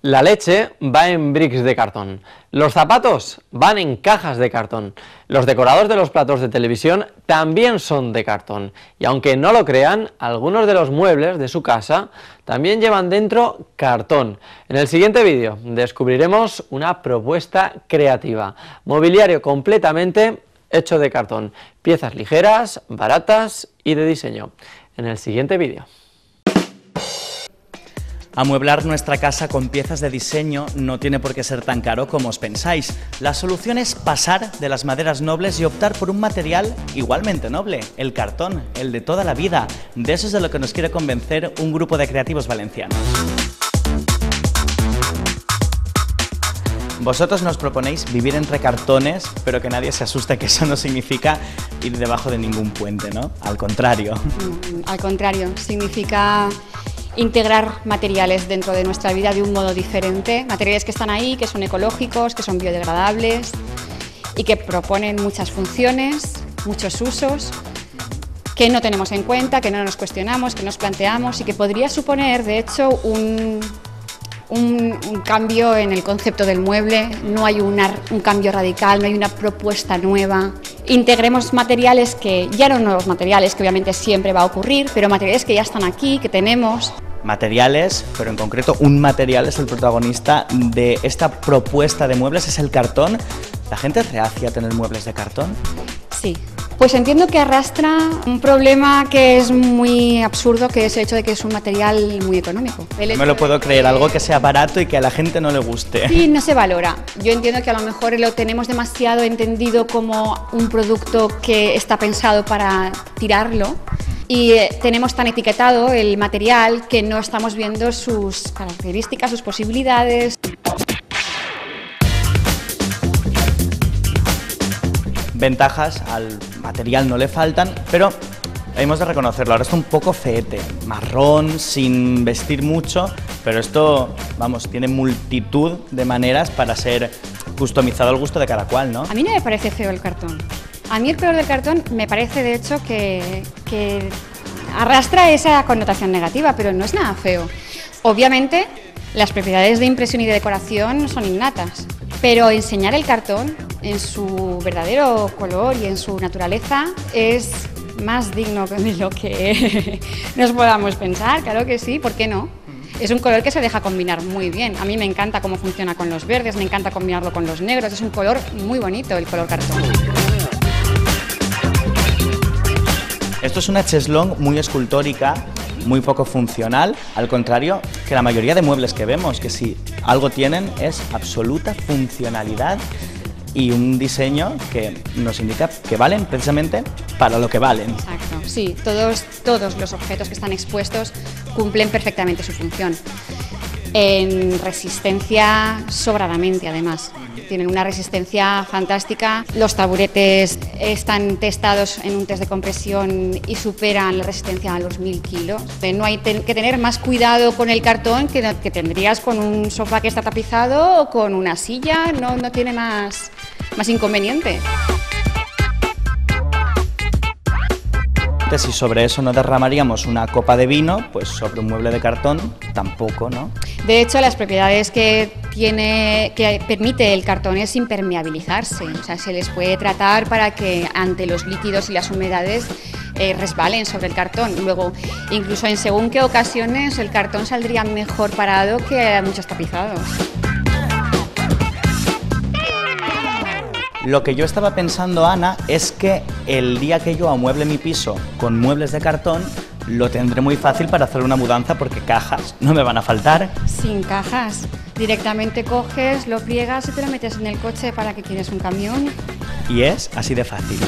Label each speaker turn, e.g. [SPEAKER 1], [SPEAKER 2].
[SPEAKER 1] La leche va en bricks de cartón, los zapatos van en cajas de cartón, los decorados de los platos de televisión también son de cartón y aunque no lo crean, algunos de los muebles de su casa también llevan dentro cartón. En el siguiente vídeo descubriremos una propuesta creativa, mobiliario completamente hecho de cartón, piezas ligeras, baratas y de diseño. En el siguiente vídeo.
[SPEAKER 2] Amueblar nuestra casa con piezas de diseño no tiene por qué ser tan caro como os pensáis. La solución es pasar de las maderas nobles y optar por un material igualmente noble, el cartón, el de toda la vida. De eso es de lo que nos quiere convencer un grupo de creativos valencianos. Vosotros nos proponéis vivir entre cartones, pero que nadie se asuste, que eso no significa ir debajo de ningún puente, ¿no? Al contrario.
[SPEAKER 3] Al contrario, significa integrar materiales dentro de nuestra vida de un modo diferente, materiales que están ahí, que son ecológicos, que son biodegradables y que proponen muchas funciones, muchos usos, que no tenemos en cuenta, que no nos cuestionamos, que nos planteamos y que podría suponer, de hecho, un cambio en el concepto del mueble. No hay un cambio radical, no hay una propuesta nueva. Integremos materiales que ya no nuevos materiales, que obviamente siempre va a ocurrir, pero materiales que ya están aquí, que tenemos.
[SPEAKER 2] Materiales, pero en concreto un material es el protagonista de esta propuesta de muebles, es el cartón. ¿La gente es reacia a tener muebles de cartón?
[SPEAKER 3] Sí. Pues entiendo que arrastra un problema que es muy absurdo, que es el hecho de que es un material muy económico.
[SPEAKER 2] No me lo puedo creer, algo que sea barato y que a la gente no le guste.
[SPEAKER 3] Sí, no se valora. Yo entiendo que a lo mejor lo tenemos demasiado entendido como un producto que está pensado para tirarlo y tenemos tan etiquetado el material que no estamos viendo sus características, sus posibilidades.
[SPEAKER 2] Ventajas al material no le faltan, pero hemos de reconocerlo, ahora está un poco feete, marrón, sin vestir mucho, pero esto, vamos, tiene multitud de maneras para ser customizado al gusto de cada cual, ¿no?
[SPEAKER 3] A mí no me parece feo el cartón. A mí el color del cartón me parece, de hecho, que arrastra esa connotación negativa, pero no es nada feo. Obviamente, las propiedades de impresión y de decoración son innatas, pero enseñar el cartón en su verdadero color y en su naturaleza es más digno de lo que nos podamos pensar, claro que sí, ¿por qué no? Es un color que se deja combinar muy bien, a mí me encanta cómo funciona con los verdes, me encanta combinarlo con los negros, es un color muy bonito el color cartón.
[SPEAKER 2] Esto es una cheslong muy escultórica, muy poco funcional, al contrario que la mayoría de muebles que vemos, que si algo tienen es absoluta funcionalidad y un diseño que nos indica que valen precisamente para lo que valen.
[SPEAKER 3] Exacto, sí, todos los objetos que están expuestos cumplen perfectamente su función. En resistencia sobradamente, además. Tienen una resistencia fantástica. Los taburetes están testados en un test de compresión y superan la resistencia a los 1000 kilos. No hay que tener más cuidado con el cartón que tendrías con un sofá que está tapizado o con una silla, no tiene más inconveniente.
[SPEAKER 2] Si sobre eso no derramaríamos una copa de vino, pues sobre un mueble de cartón tampoco, ¿no?
[SPEAKER 3] De hecho, las propiedades que permite el cartón es impermeabilizarse, o sea, se les puede tratar para que ante los líquidos y las humedades resbalen sobre el cartón. Luego, incluso en según qué ocasiones, el cartón saldría mejor parado que muchos tapizados.
[SPEAKER 2] Lo que yo estaba pensando, Ana, es que el día que yo amueble mi piso con muebles de cartón, lo tendré muy fácil para hacer una mudanza porque cajas no me van a faltar.
[SPEAKER 3] Sin cajas. Directamente coges, lo pliegas y te lo metes en el coche para que quieres un camión.
[SPEAKER 2] Y es así de fácil.